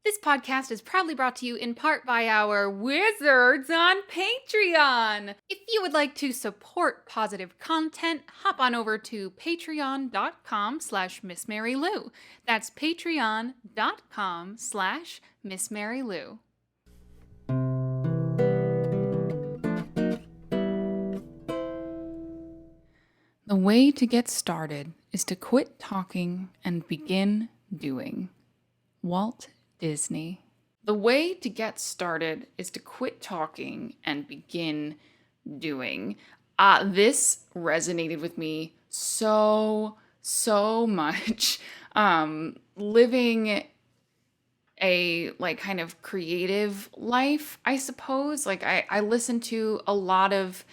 This podcast is proudly brought to you in part by our wizards on Patreon. If you would like to support positive content, hop on over to patreon.com/MissMaryLou. That's patreon.com/MissMaryLou. The way to get started is to quit talking and begin doing. Walt Disney. The way to get started is to quit talking and begin doing. This resonated with me so much. Living a kind of creative life, I suppose. I listen to a lot of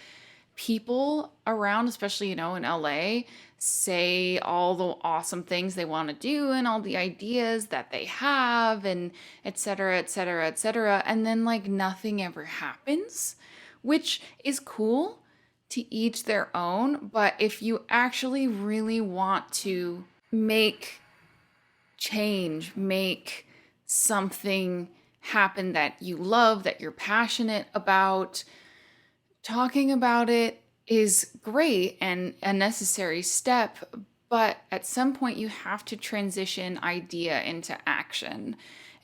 people around, especially, in LA, say all the awesome things they want to do and all the ideas that they have and et cetera, et cetera, et cetera. And then nothing ever happens, which is cool, to each their own. But if you actually really want to make change, make something happen that you love, that you're passionate about, talking about it is great and a necessary step, but at some point you have to transition idea into action.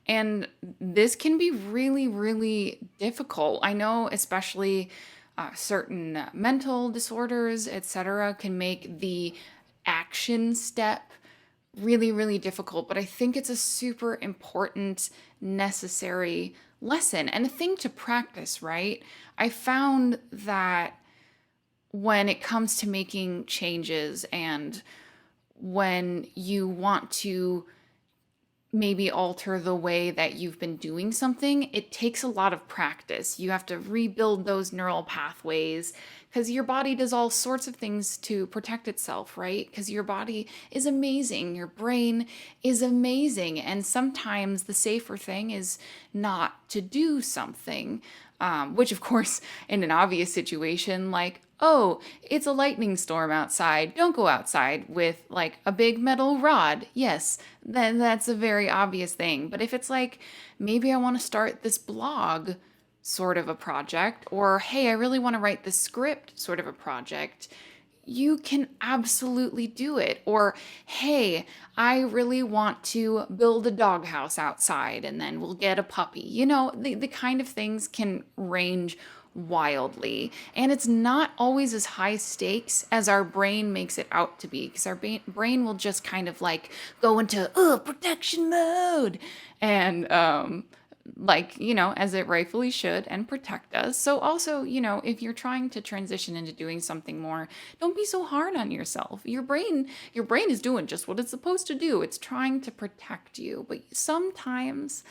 And this can be really, really difficult. I know especially certain mental disorders, etc., can make the action step really, really difficult, but I think it's a super important, necessary lesson and a thing to practice, right? I found that when it comes to making changes and when you want to maybe alter the way that you've been doing something, it takes a lot of practice. You have to rebuild those neural pathways because your body does all sorts of things to protect itself, right? Because your body is amazing, your brain is amazing, and sometimes the safer thing is not to do something, which of course, in an obvious situation like, oh, it's a lightning storm outside, don't go outside with a big metal rod. Yes, then that's a very obvious thing. But if it's maybe I want to start this blog sort of a project, or hey, I really want to write this script sort of a project, you can absolutely do it. Or hey, I really want to build a doghouse outside and then we'll get a puppy. The kind of things can range wildly. And it's not always as high stakes as our brain makes it out to be, because our brain will just kind of go into protection mode and as it rightfully should, and protect us. So also, if you're trying to transition into doing something more, don't be so hard on yourself. Your brain is doing just what it's supposed to do. It's trying to protect you. But sometimes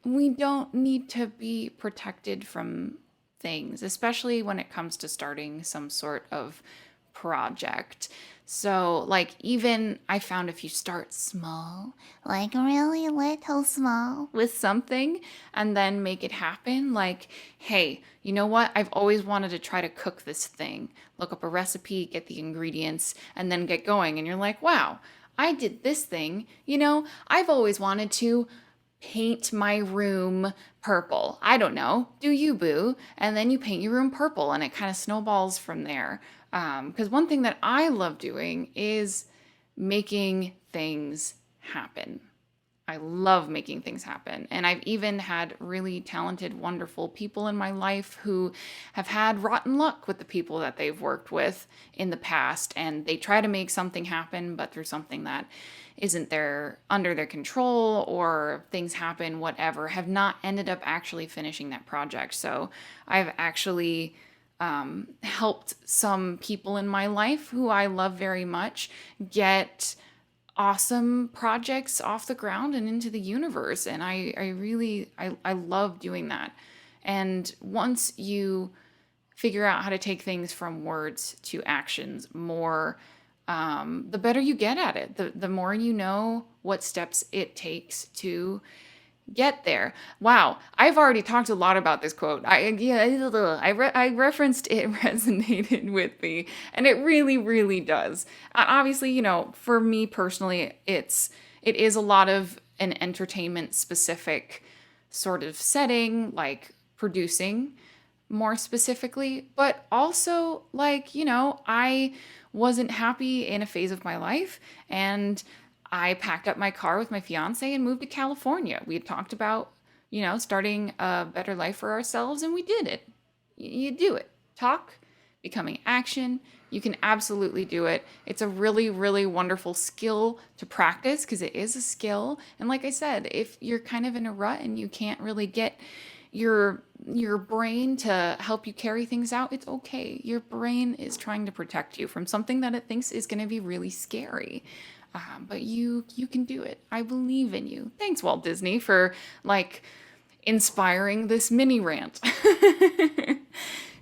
we don't need to be protected from things, especially when it comes to starting some sort of project. So even I found if you start small, really little small with something, and then make it happen, hey, you know what? I've always wanted to try to cook this thing. Look up a recipe, get the ingredients, and then get going. And you're like, wow, I did this thing. I've always wanted to paint my room purple. I don't know. Do you, boo? And then you paint your room purple and it kind of snowballs from there. Because one thing that I love doing is making things happen. I love making things happen. And I've even had really talented, wonderful people in my life who have had rotten luck with the people that they've worked with in the past. And they try to make something happen, but through something that isn't under their control, or things happen, whatever, have not ended up actually finishing that project. So I've actually helped some people in my life who I love very much get awesome projects off the ground and into the universe. And I really love doing that. And once you figure out how to take things from words to actions more, the better you get at it, the more you know what steps it takes to get there. Wow, I've already talked a lot about this quote. I referenced it, resonated with me, and it really, really does. Obviously, for me personally, it is a lot of an entertainment specific sort of setting, like producing more specifically, but also like, I wasn't happy in a phase of my life, and I packed up my car with my fiance and moved to California. We had talked about, starting a better life for ourselves, and we did it. You do it. Talk, becoming action. You can absolutely do it. It's a really, really wonderful skill to practice because it is a skill. And like I said, if you're kind of in a rut and you can't really get your brain to help you carry things out, it's okay. Your brain is trying to protect you from something that it thinks is going to be really scary. But you can do it. I believe in you. Thanks, Walt Disney, for like inspiring this mini rant.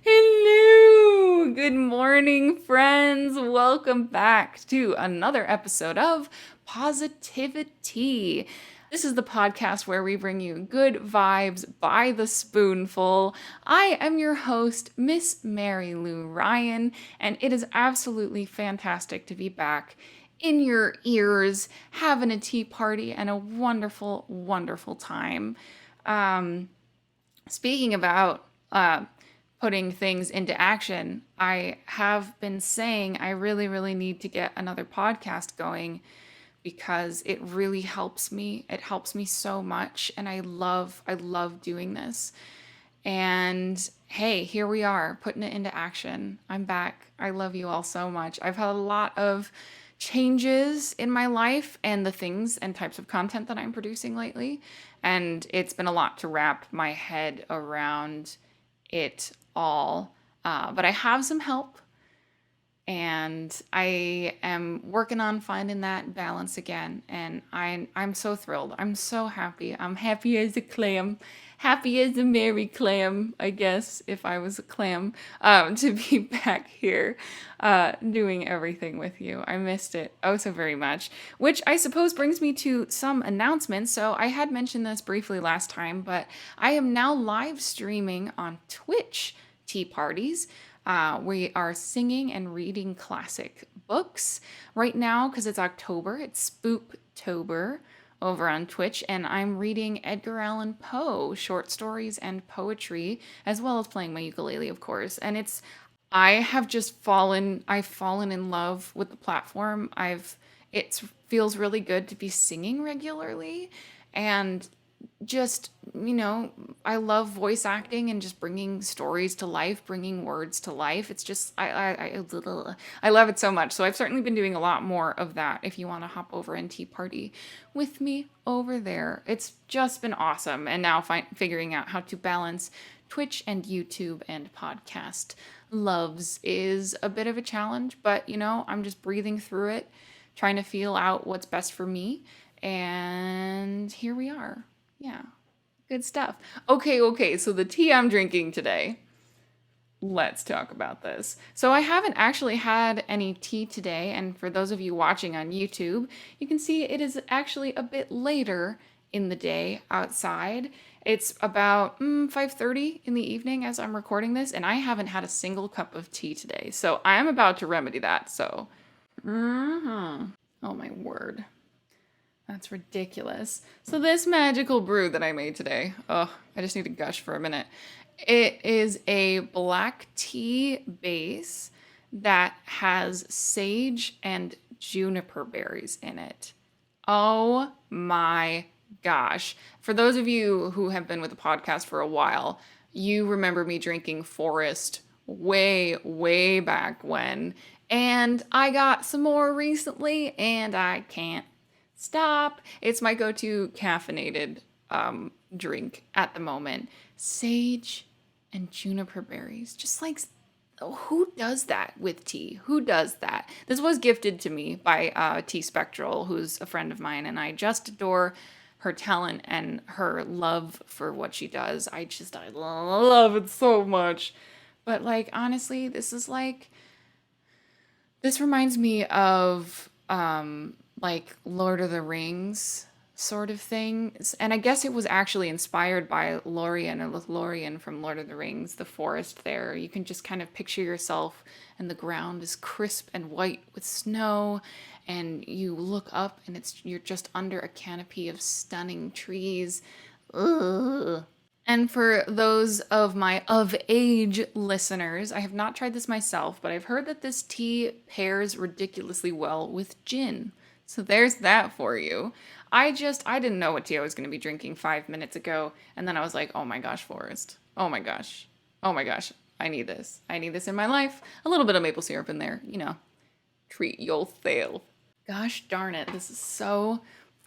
Hello, good morning, friends. Welcome back to another episode of PositiviTea. This is the podcast where we bring you good vibes by the spoonful. I am your host, Miss Mary Lou Ryan, and it is absolutely fantastic to be back in your ears, having a tea party and a wonderful, wonderful time. Speaking about putting things into action, I have been saying I really, really need to get another podcast going because it really helps me. It helps me so much, and I love doing this. And hey, here we are, putting it into action. I'm back. I love you all so much. I've had a lot of changes in my life and the things and types of content that I'm producing lately, and it's been a lot to wrap my head around it all. But I have some help, and I am working on finding that balance again. And I'm so thrilled. I'm so happy. I'm happy as a clam. Happy as a Mary clam, I guess, if I was a clam, to be back here doing everything with you. I missed it oh so very much, which I suppose brings me to some announcements. So I had mentioned this briefly last time, but I am now live streaming on Twitch tea parties. We are singing and reading classic books right now because it's October. It's Spooptober over on Twitch, and I'm reading Edgar Allan Poe short stories and poetry, as well as playing my ukulele, of course. And I've fallen in love with the platform. It feels really good to be singing regularly, and just, I love voice acting and just bringing stories to life, bringing words to life. It's just, I love it so much. So I've certainly been doing a lot more of that. If you want to hop over and tea party with me over there, it's just been awesome. And now figuring out how to balance Twitch and YouTube and podcast loves is a bit of a challenge, but I'm just breathing through it, trying to feel out what's best for me. And here we are. Yeah, good stuff. Okay, so the tea I'm drinking today, let's talk about this. So I haven't actually had any tea today, and for those of you watching on YouTube, you can see it is actually a bit later in the day outside. It's about 5:30 in the evening as I'm recording this, and I haven't had a single cup of tea today. So I'm about to remedy that, so. Oh my word. That's ridiculous. So this magical brew that I made today, I just need to gush for a minute. It is a black tea base that has sage and juniper berries in it. Oh my gosh. For those of you who have been with the podcast for a while, you remember me drinking Forest way, way back when. And I got some more recently, and I can't stop. It's my go-to caffeinated drink at the moment. Sage and juniper berries. Just like, who does that with tea? Who does that? This was gifted to me by Tea Spectral, who's a friend of mine, and I just adore her talent and her love for what she does. I love it so much. But like, honestly, this reminds me of like Lord of the Rings sort of thing. And I guess it was actually inspired by Lorien or Lothlorien from Lord of the Rings, the forest there. You can just kind of picture yourself, and the ground is crisp and white with snow, and you look up and you're just under a canopy of stunning trees. Ugh. And for those of my of age listeners, I have not tried this myself, but I've heard that this tea pairs ridiculously well with gin. So there's that for you. I didn't know what tea I was going to be drinking 5 minutes ago. And then I was like, oh my gosh, Forrest. Oh my gosh. Oh my gosh. I need this. I need this in my life. A little bit of maple syrup in there, treat yourself. Gosh darn it, this is so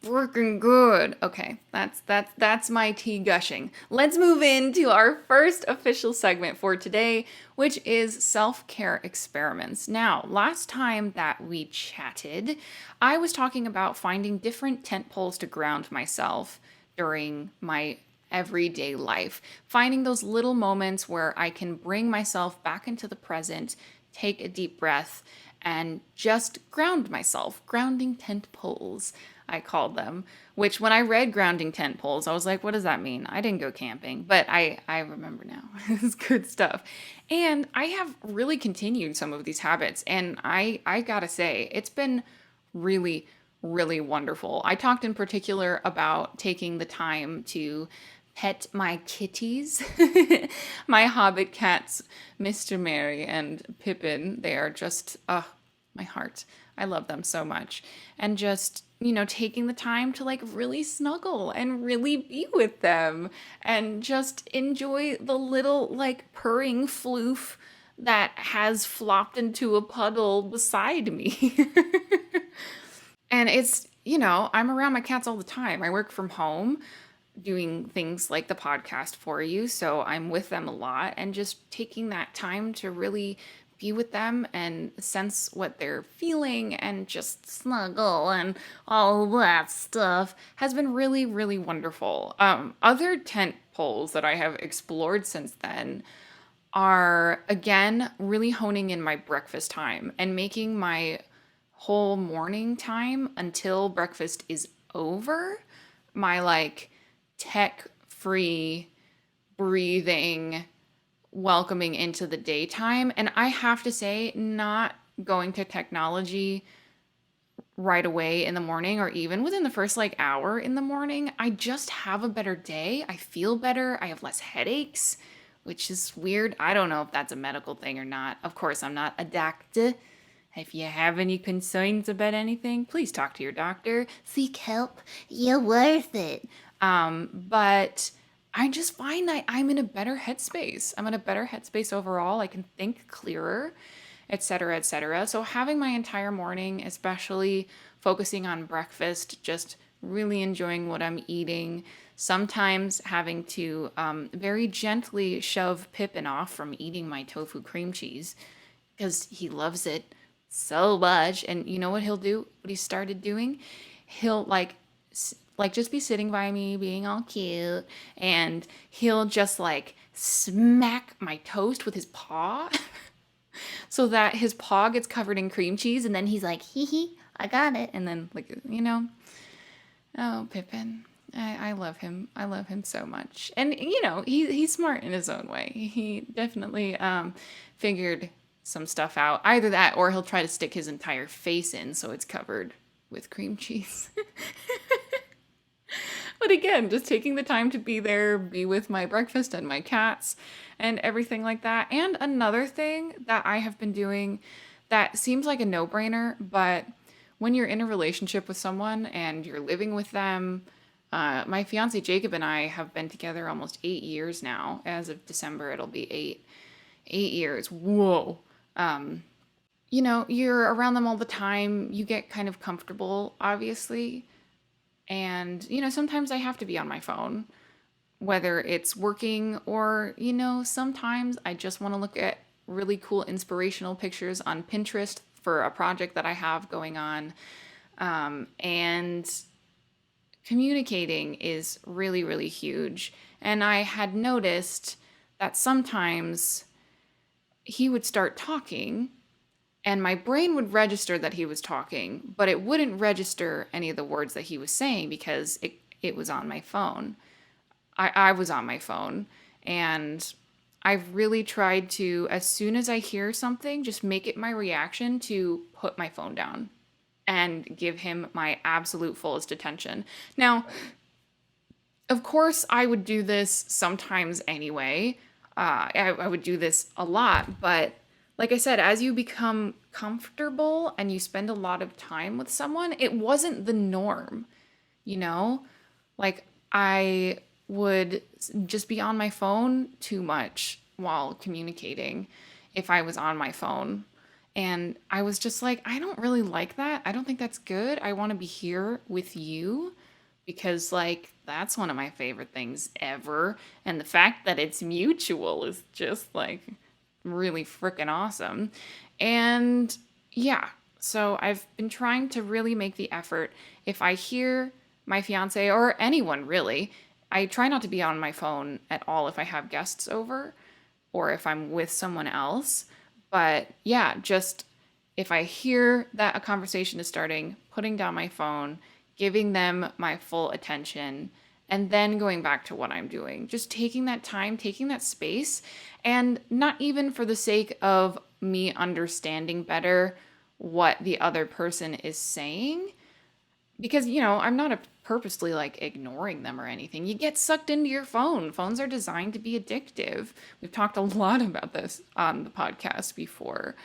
freaking good. Okay, that's my tea gushing. Let's move into our first official segment for today, which is self-care experiments. Now, last time that we chatted, I was talking about finding different tent poles to ground myself during my everyday life, finding those little moments where I can bring myself back into the present, take a deep breath, and just ground myself. Grounding tent poles, I called them. Which, when I read grounding tent poles, I was like, what does that mean? I didn't go camping, but I remember now. It's good stuff. And I have really continued some of these habits, and I gotta say, it's been really, really wonderful. I talked in particular about taking the time to pet my kitties, my hobbit cats, Mr. Mary and Pippin. They are just, my heart. I love them so much. And just, taking the time to like really snuggle and really be with them and just enjoy the little like purring floof that has flopped into a puddle beside me. And it's, I'm around my cats all the time. I work from home doing things like the podcast for you. So I'm with them a lot, and just taking that time to really be with them and sense what they're feeling and just snuggle and all that stuff has been really, really wonderful. Other tent poles that I have explored since then are, again, really honing in my breakfast time and making my whole morning time until breakfast is over my like tech free breathing, welcoming into the daytime. And I have to say, not going to technology right away in the morning or even within the first like hour in the morning, I just have a better day. I feel better. I have less headaches, which is weird. I don't know if that's a medical thing or not. Of course, I'm not a doctor. If you have any concerns about anything, please talk to your doctor. Seek help. You're worth it. But I just find that I'm in a better headspace. I'm in a better headspace overall. I can think clearer, etc., etc. So having my entire morning, especially focusing on breakfast, just really enjoying what I'm eating, sometimes having to very gently shove Pippin off from eating my tofu cream cheese because he loves it so much. And you know what he'll do? What he started doing? He'll like just be sitting by me being all cute, and he'll just like smack my toast with his paw so that his paw gets covered in cream cheese, and then he's like, hee hee, I got it. And then like, oh, Pippin. I love him. I love him so much. And he's smart in his own way. He definitely figured some stuff out. Either that, or he'll try to stick his entire face in so it's covered with cream cheese. But again, just taking the time to be there, be with my breakfast and my cats and everything like that. And another thing that I have been doing that seems like a no-brainer, but when you're in a relationship with someone and you're living with them, my fiance Jacob and I have been together almost 8 years now. As of December, it'll be 8 years. Whoa. You're around them all the time. You get kind of comfortable, obviously. And, sometimes I have to be on my phone, whether it's working or, sometimes I just want to look at really cool inspirational pictures on Pinterest for a project that I have going on. And communicating is really, really huge. And I had noticed that sometimes he would start talking and my brain would register that he was talking, but it wouldn't register any of the words that he was saying because it was on my phone. I was on my phone, and I've really tried to, as soon as I hear something, just make it my reaction to put my phone down and give him my absolute fullest attention. Now, of course, I would do this sometimes anyway. I would do this a lot, but like I said, as you become comfortable and you spend a lot of time with someone, it wasn't the norm, you know? Like, I would just be on my phone too much while communicating if I was on my phone. And I was just like, I don't really like that. I don't think that's good. I want to be here with you because, like, that's one of my favorite things ever. And the fact that it's mutual is just, like, really freaking awesome. And yeah, so I've been trying to really make the effort. If I hear my fiance or anyone really, I try not to be on my phone at all if I have guests over or if I'm with someone else. But yeah, just if I hear that a conversation is starting, putting down my phone, giving them my full attention, and then going back to what I'm doing. Just taking that time, taking that space, and not even for the sake of me understanding better what the other person is saying, because I'm not purposely like ignoring them or anything. You get sucked into your phone. Phones are designed to be addictive. We've talked a lot about this on the podcast before.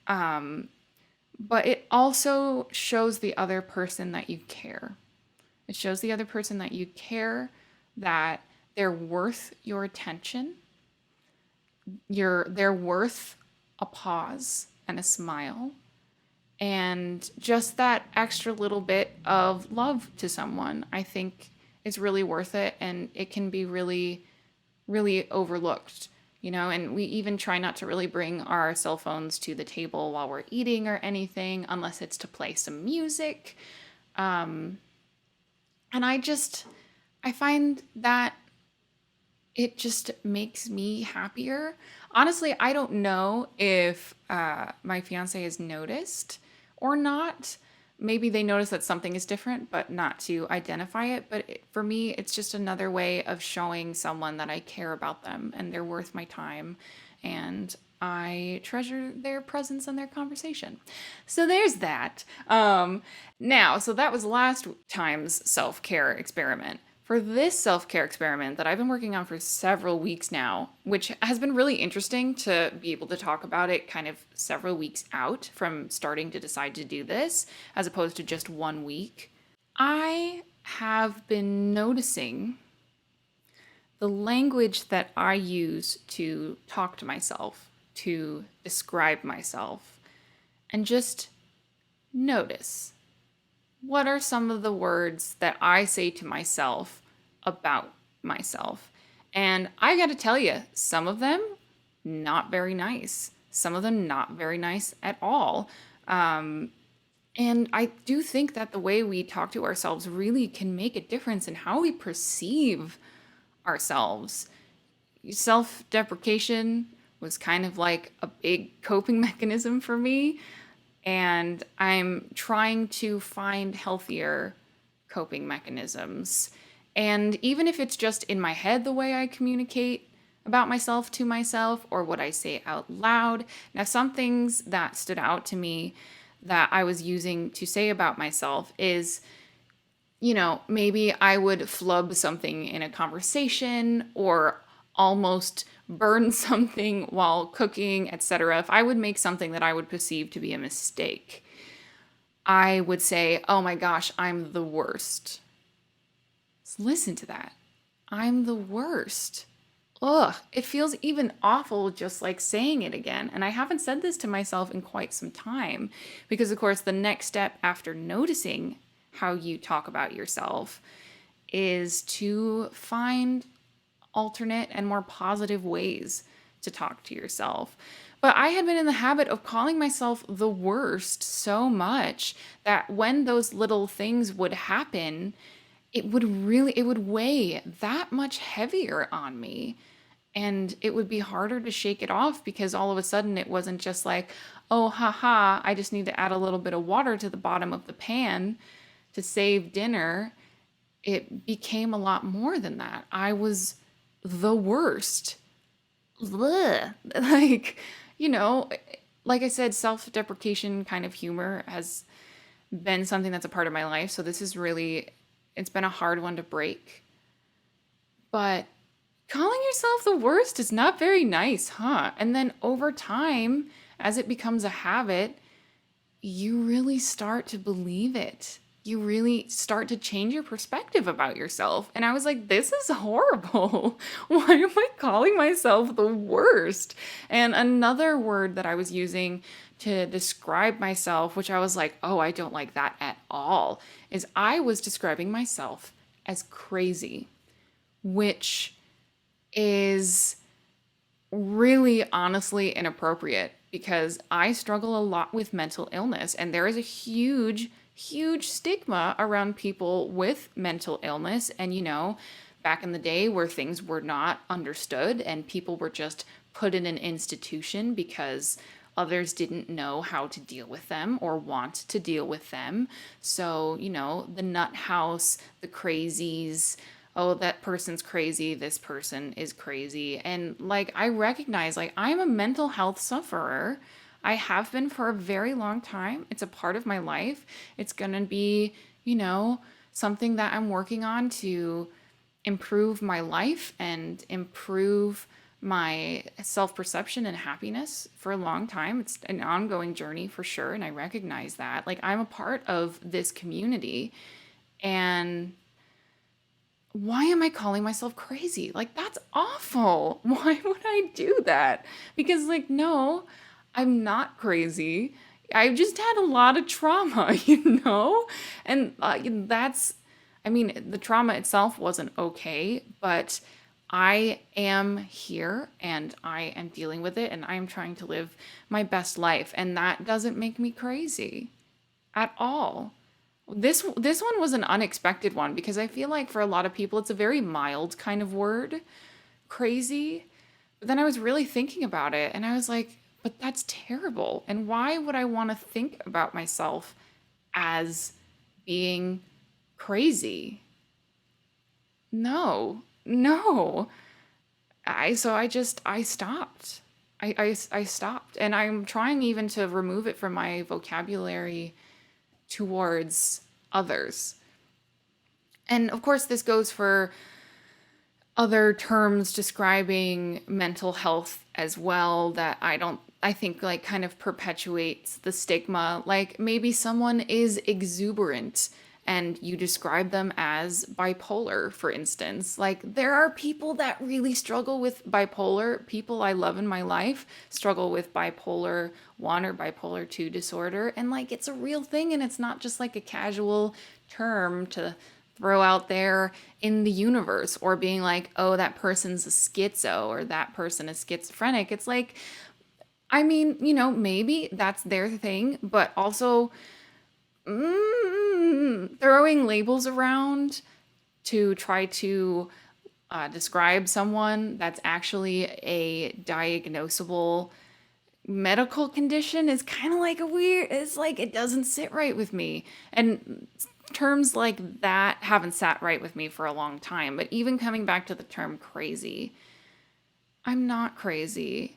But it also shows the other person that you care. It shows the other person that you care, that they're worth your attention. They're worth a pause and a smile and just that extra little bit of love to someone. I think is really worth it, and it can be really, really overlooked. And we even try not to really bring our cell phones to the table while we're eating or anything, unless it's to play some music. And I find that it just makes me happier. Honestly, I don't know if my fiance has noticed or not. Maybe they notice that something is different, but not to identify it. But for me, it's just another way of showing someone that I care about them and they're worth my time. And I treasure their presence and their conversation. So there's that. So that was last time's self-care experiment. For this self-care experiment that I've been working on for several weeks now, which has been really interesting to be able to talk about it kind of several weeks out from starting to decide to do this, as opposed to just 1 week, I have been noticing the language that I use to talk to myself, to describe myself, and just notice. What are some of the words that I say to myself about myself? And I got to tell you, some of them not very nice. Some of them not very nice at all. And I do think that the way we talk to ourselves really can make a difference in how we perceive ourselves. Self-deprecation was kind of like a big coping mechanism for me. And I'm trying to find healthier coping mechanisms. And even if it's just in my head, the way I communicate about myself to myself or what I say out loud. Now, some things that stood out to me that I was using to say about myself is, maybe I would flub something in a conversation or almost burn something while cooking, etc. If I would make something that I would perceive to be a mistake, I would say, oh my gosh, I'm the worst. So listen to that. I'm the worst. Ugh, it feels even awful just like saying it again. And I haven't said this to myself in quite some time because, of course, the next step after noticing how you talk about yourself is to find alternate and more positive ways to talk to yourself. But I had been in the habit of calling myself the worst so much that when those little things would happen, it would weigh that much heavier on me. And it would be harder to shake it off because all of a sudden it wasn't just like, oh, haha, I just need to add a little bit of water to the bottom of the pan to save dinner. It became a lot more than that. I was the worst. Blech. Like, like I said, self-deprecation kind of humor has been something that's a part of my life. So this is really, it's been a hard one to break. But calling yourself the worst is not very nice, huh? And then over time, as it becomes a habit, you really start to believe it. You really start to change your perspective about yourself. And I was like, this is horrible. Why am I calling myself the worst? And another word that I was using to describe myself, which I was like, oh, I don't like that at all, is I was describing myself as crazy, which is really honestly inappropriate because I struggle a lot with mental illness, and there is a huge stigma around people with mental illness. And back in the day where things were not understood and people were just put in an institution because others didn't know how to deal with them or want to deal with them. So, the nut house, the crazies, oh, that person's crazy, this person is crazy. And like, I recognize, like, I'm a mental health sufferer. I have been for a very long time. It's a part of my life. It's gonna be, something that I'm working on to improve my life and improve my self perception and happiness for a long time. It's an ongoing journey for sure. And I recognize that. Like, I'm a part of this community. And why am I calling myself crazy? Like, that's awful. Why would I do that? Because, like, no, I'm not crazy. I've just had a lot of trauma, And I mean, the trauma itself wasn't okay, but I am here and I am dealing with it and I am trying to live my best life. And that doesn't make me crazy at all. This one was an unexpected one because I feel like for a lot of people it's a very mild kind of word, crazy. But then I was really thinking about it and I was like, but that's terrible. And why would I want to think about myself as being crazy? No. No. I stopped. I stopped and I'm trying even to remove it from my vocabulary towards others. And of course, this goes for other terms describing mental health as well that I think like kind of perpetuates the stigma. Like maybe someone is exuberant and you describe them as bipolar, for instance. Like there are people that really struggle with bipolar. People I love in my life struggle with bipolar 1 or bipolar 2 disorder. And like it's a real thing and it's not just like a casual term to throw out there in the universe or being like, oh, that person's a schizo or that person is schizophrenic. It's like, I mean, maybe that's their thing, but also throwing labels around to try to describe someone that's actually a diagnosable medical condition is kind of like it's like it doesn't sit right with me. And terms like that haven't sat right with me for a long time. But even coming back to the term crazy, I'm not crazy.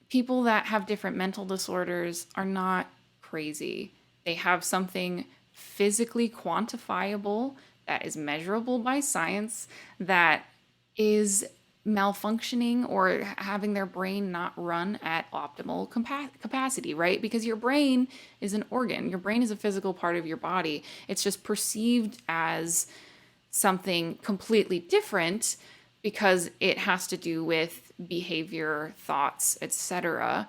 People that have different mental disorders are not crazy. They have something physically quantifiable that is measurable by science that is malfunctioning or having their brain not run at optimal capacity, right? Because your brain is an organ. Your brain is a physical part of your body. It's just perceived as something completely different because it has to do with behavior, thoughts, etc.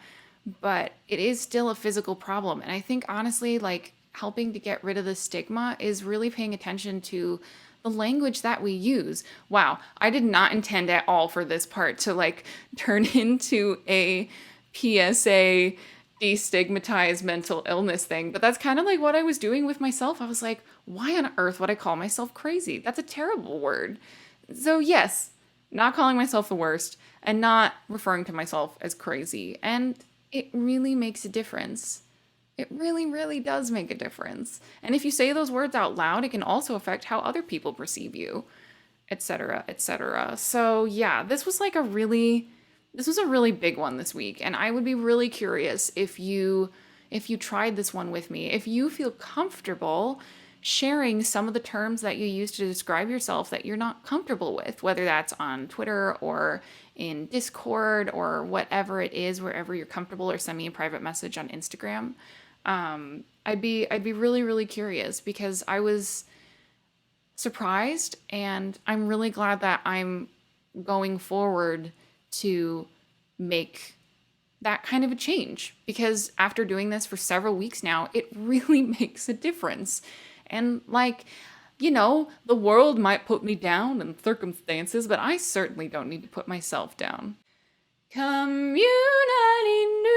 But it is still a physical problem. And I think honestly, like helping to get rid of the stigma is really paying attention to the language that we use. Wow, I did not intend at all for this part to like turn into a PSA destigmatize mental illness thing, but that's kind of like what I was doing with myself. I was like, why on earth would I call myself crazy? That's a terrible word. So yes, not calling myself the worst and not referring to myself as crazy. And it really makes a difference. It really, really does make a difference. And if you say those words out loud, it can also affect how other people perceive you, etc., etc. So yeah, this was a really big one this week. And I would be really curious if you if you tried this one with me. If you feel comfortable sharing some of the terms that you use to describe yourself that you're not comfortable with, whether that's on Twitter or in Discord or whatever it is, wherever you're comfortable, or send me a private message on Instagram. I'd be really, really curious, because I was surprised, and I'm really glad that I'm going forward to make that kind of a change, because after doing this for several weeks now, it really makes a difference. And like, the world might put me down in circumstances, but I certainly don't need to put myself down. Community news.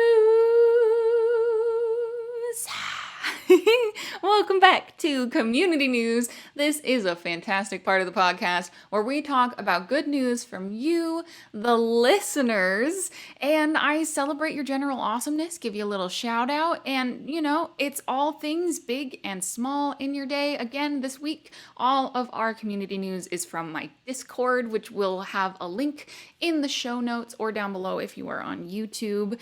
Welcome back to Community News. This is a fantastic part of the podcast where we talk about good news from you, the listeners, and I celebrate your general awesomeness, give you a little shout out, and it's all things big and small in your day. Again, this week, all of our community news is from my Discord, which will have a link in the show notes or down below if you are on YouTube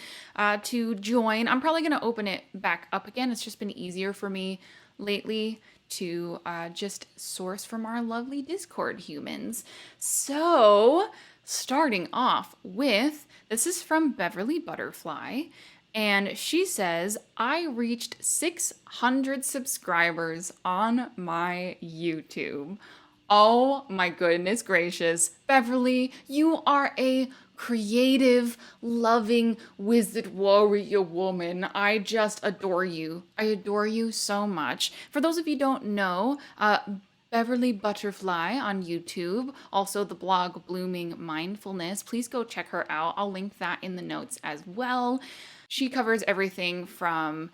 to join. I'm probably going to open it back up again. It's just been easier for me lately to just source from our lovely Discord humans. So, starting off with, this is from Beverly Butterfly, and she says, I reached 600 subscribers on my YouTube. Oh my goodness gracious. Beverly, you are a creative, loving wizard warrior woman. I just adore you. I adore you so much. For those of you who don't know, Beverly Butterfly on YouTube, also the blog Blooming Mindfulness. Please go check her out. I'll link that in the notes as well. She covers everything from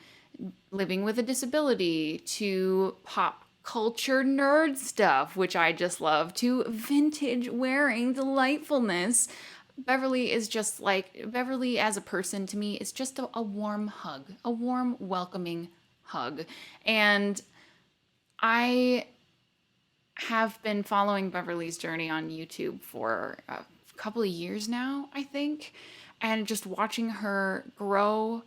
living with a disability to pop culture nerd stuff, which I just love, to vintage wearing delightfulness. Beverly is just like, Beverly as a person to me is just a warm hug, a warm, welcoming hug. And I have been following Beverly's journey on YouTube for a couple of years now, I think, and just watching her grow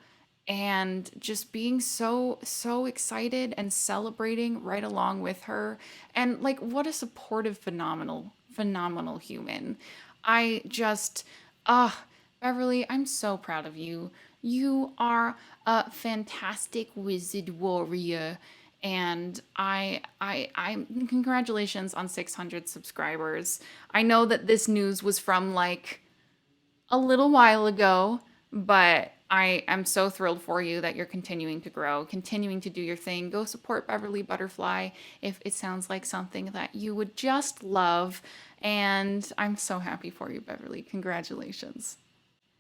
and just being so excited and celebrating right along with her. And like, what a supportive, phenomenal human. I just, Beverly, I'm so proud of you. You are a fantastic wizard warrior, and I congratulations on 600 subscribers. I know that this news was from like a little while ago, but I am so thrilled for you that you're continuing to grow, continuing to do your thing. Go support Beverly Butterfly if it sounds like something that you would just love. And I'm so happy for you, Beverly. Congratulations.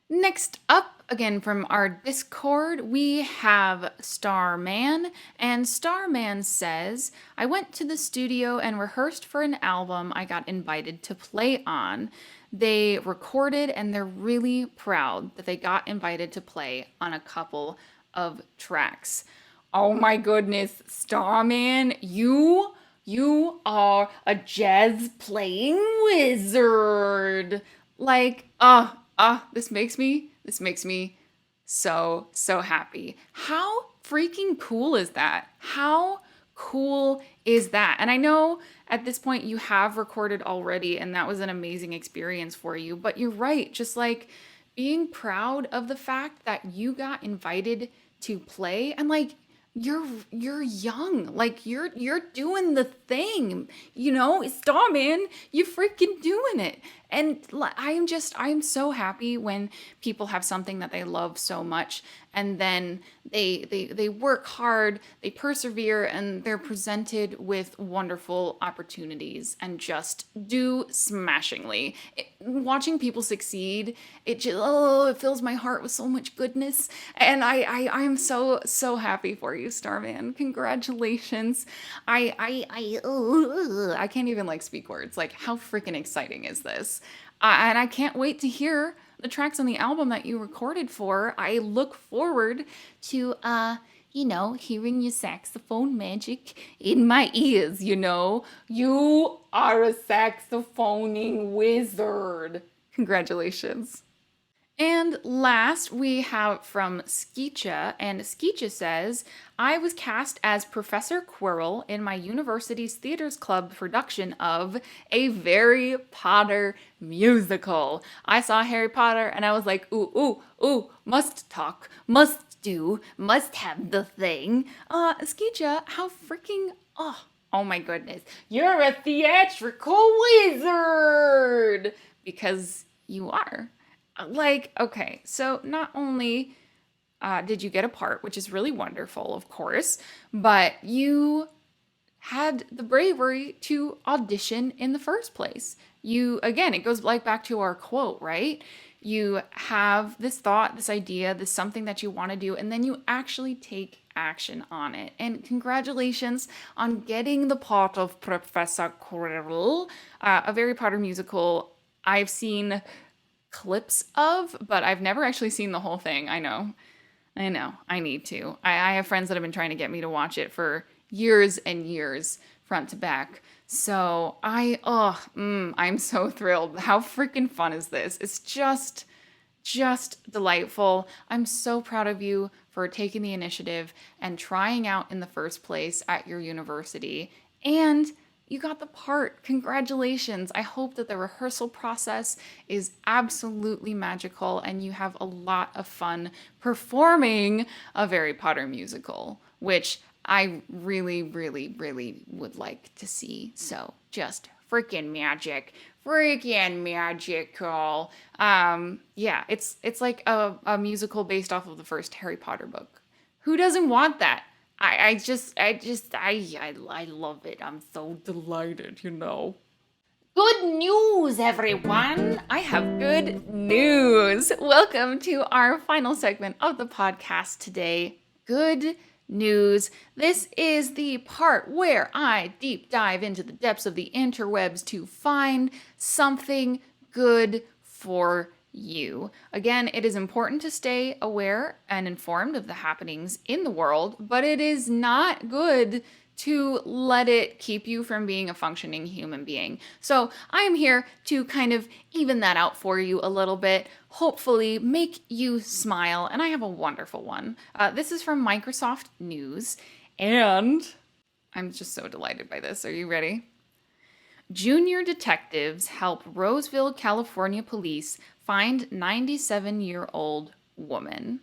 Next up, again from our Discord, we have Starman, and Starman says, I went to the studio and rehearsed for an album I got invited to play on. They recorded, and they're really proud that they got invited to play on a couple of tracks. Oh my goodness, Starman, you are a jazz playing wizard. Like, this makes me so happy. How freaking cool is that? How cool is that? And I know at this point you have recorded already, and that was an amazing experience for you, but you're right, just like being proud of the fact that you got invited to play, and like, you're young, like you're doing the thing, Starman, you're freaking doing it. And I'm so happy when people have something that they love so much, and then they work hard, they persevere, and they're presented with wonderful opportunities and just do smashingly. Watching people succeed, it fills my heart with so much goodness, and I'm so happy for you, Starman. Congratulations. I can't even like speak words. Like, how freaking exciting is this? And I can't wait to hear the tracks on the album that you recorded for. I look forward to, hearing your saxophone magic in my ears, You are a saxophoning wizard. Congratulations. And last, we have from Skeecha, and Skeecha says, I was cast as Professor Quirrell in my university's Theaters Club production of a Harry Potter musical. I saw Harry Potter and I was like, ooh, ooh, ooh, must talk, must do, must have the thing. Skeecha, how freaking, oh my goodness, you're a theatrical wizard! Because you are. Like, okay, so not only did you get a part, which is really wonderful, of course, but you had the bravery to audition in the first place. You, again, it goes like back to our quote, right? You have this thought, this idea, this something that you want to do, and then you actually take action on it. And congratulations on getting the part of Professor Quirrell, a Harry Potter musical I've seen clips of, but I've never actually seen the whole thing. I know. I need to. I have friends that have been trying to get me to watch it for years and years, front to back. So I'm so thrilled. How freaking fun is this? It's just delightful. I'm so proud of you for taking the initiative and trying out in the first place at your university. And you got the part. Congratulations. I hope that the rehearsal process is absolutely magical and you have a lot of fun performing a Harry Potter musical, which I really, really, really would like to see. So just freaking magic. Freaking magical. Yeah, it's like a musical based off of the first Harry Potter book. Who doesn't want that? I love it. I'm so delighted, you know. Good news, everyone! I have good news. Welcome to our final segment of the podcast today. Good news. This is the part where I deep dive into the depths of the interwebs to find something good for you. Again, it is important to stay aware and informed of the happenings in the world, but it is not good to let it keep you from being a functioning human being. So I am here to kind of even that out for you a little bit, hopefully make you smile, and I have a wonderful one. This is from Microsoft News, and I'm just so delighted by this. Are you ready? Junior detectives help Roseville, California police find 97-year-old woman.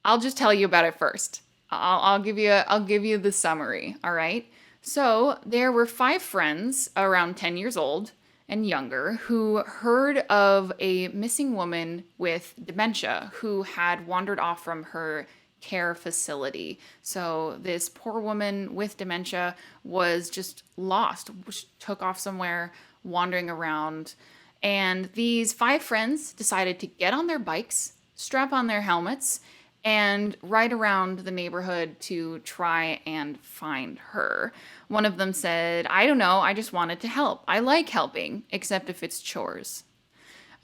I'll just tell you about it first. I'll give you the summary, all right? So, there were 5 friends around 10 years old and younger who heard of a missing woman with dementia who had wandered off from her care facility. So this poor woman with dementia was just lost, took off somewhere, wandering around. And these 5 friends decided to get on their bikes, strap on their helmets, and ride around the neighborhood to try and find her. One of them said, I don't know, I just wanted to help. I like helping, except if it's chores,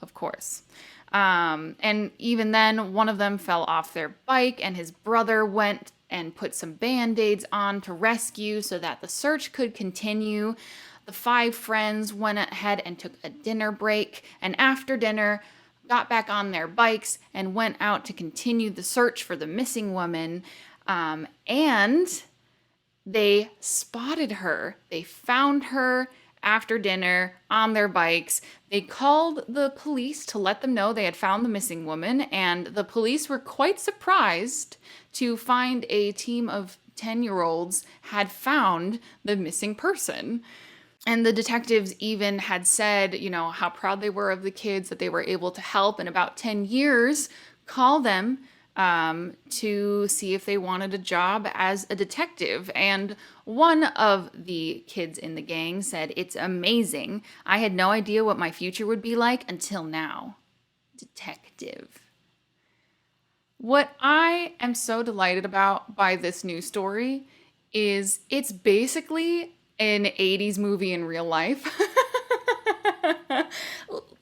of course. And even then, one of them fell off their bike, and his brother went and put some band-aids on to rescue so that the search could continue. The 5 friends went ahead and took a dinner break, and after dinner, got back on their bikes and went out to continue the search for the missing woman. And they spotted her. They found her after dinner on their bikes. They called the police to let them know they had found the missing woman, and the police were quite surprised to find a team of 10-year-olds had found the missing person. And the detectives even had said, you know, how proud they were of the kids, that they were able to help in about 10 years, call them to see if they wanted a job as a detective. And one of the kids in the gang said, it's amazing. I had no idea what my future would be like until now. Detective. What I am so delighted about by this news story is it's basically an 80s movie in real life.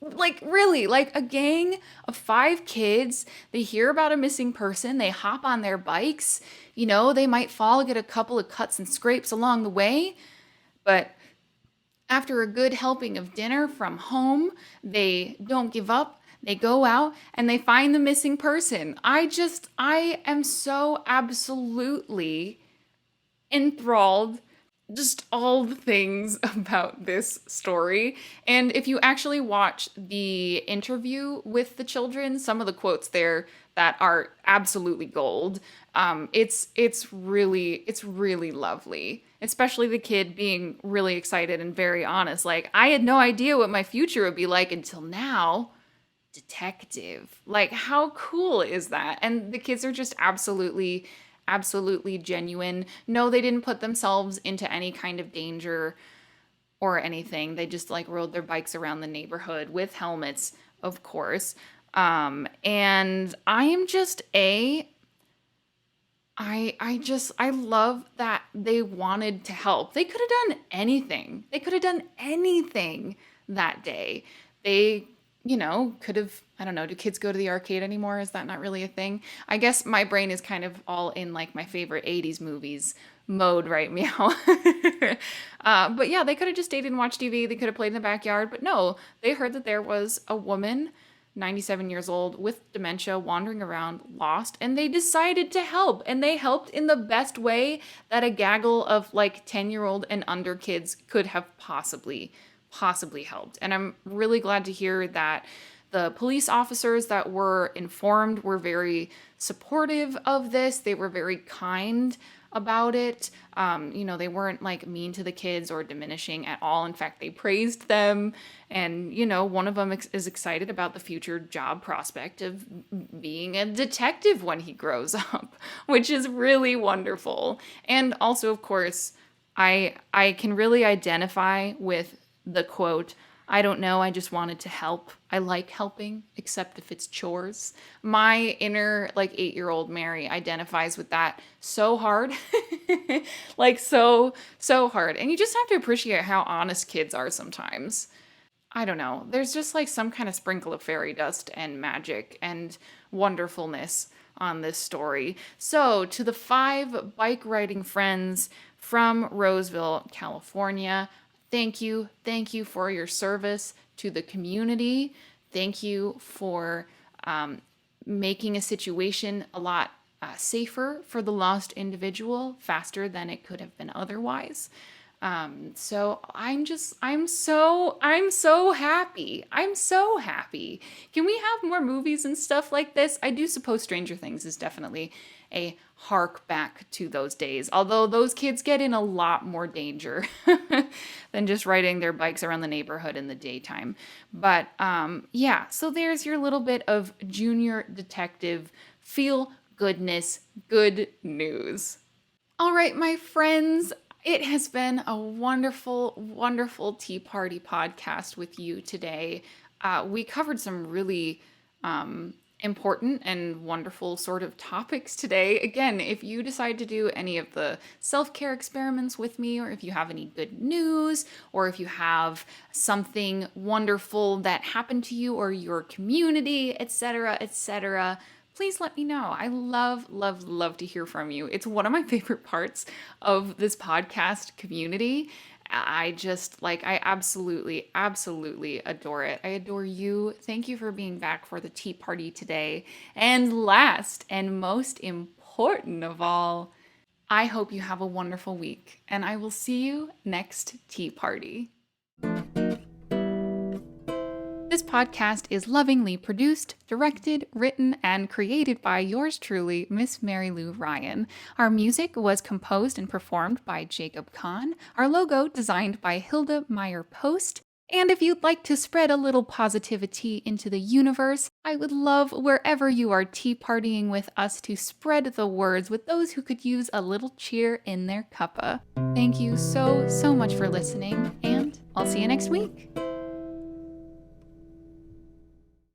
Like, really, like a gang of 5 kids, they hear about a missing person, they hop on their bikes, you know, they might fall, get a couple of cuts and scrapes along the way, but after a good helping of dinner from home, they don't give up. They go out and they find the missing person. I am so absolutely enthralled, just all the things about this story. And if you actually watch the interview with the children, some of the quotes there that are absolutely gold. It's really lovely. Especially the kid being really excited and very honest. Like, I had no idea what my future would be like until now. Detective. Like, how cool is that? And the kids are just absolutely genuine. No, they didn't put themselves into any kind of danger or anything. They just like rode their bikes around the neighborhood with helmets, of course. And I am just I love that they wanted to help. They could have done anything. They could have done anything that day. They, could have, I don't know, do kids go to the arcade anymore? Is that not really a thing? I guess my brain is kind of all in like my favorite 80s movies mode right meow. But yeah, they could have just stayed and watched TV. They could have played in the backyard. But no, they heard that there was a woman 97 years old with dementia wandering around lost, and they decided to help, and they helped in the best way that a gaggle of like 10-year-old and under kids could have possibly helped. And I'm really glad to hear that the police officers that were informed were very supportive of this. They were very kind about it. They weren't like mean to the kids or diminishing at all. In fact, they praised them. And, one of them is excited about the future job prospect of being a detective when he grows up, which is really wonderful. And also, of course, I can really identify with the quote, "I don't know, I just wanted to help. I like helping, except if it's chores." My inner, like, 8-year-old Mary identifies with that so hard. Like, so hard. And you just have to appreciate how honest kids are sometimes. I don't know. There's just, like, some kind of sprinkle of fairy dust and magic and wonderfulness on this story. So, to the 5 bike riding friends from Roseville, California, thank you. Thank you for your service to the community. Thank you for making a situation a lot safer for the lost individual, faster than it could have been otherwise. So I'm so happy. I'm so happy. Can we have more movies and stuff like this? I do suppose Stranger Things is definitely a hark back to those days, although those kids get in a lot more danger than just riding their bikes around the neighborhood in the daytime. But yeah, so there's your little bit of junior detective feel goodness, good news. All right, my friends, it has been a wonderful, wonderful Tea Party podcast with you today. We covered some really important and wonderful sort of topics today. Again, if you decide to do any of the self-care experiments with me, or if you have any good news, or if you have something wonderful that happened to you or your community, etc., please let me know. I love to hear from you. It's one of my favorite parts of this podcast community. I absolutely adore it. I adore you. Thank you for being back for the tea party today. And last and most important of all, I hope you have a wonderful week, and I will see you next tea party. This podcast is lovingly produced, directed, written, and created by yours truly, Miss Mary Lou Ryan. Our music was composed and performed by Jacob Kahn. Our logo designed by Hilda Meyer Post. And if you'd like to spread a little positivity into the universe, I would love wherever you are tea partying with us to spread the words with those who could use a little cheer in their cuppa. Thank you so much for listening, and I'll see you next week.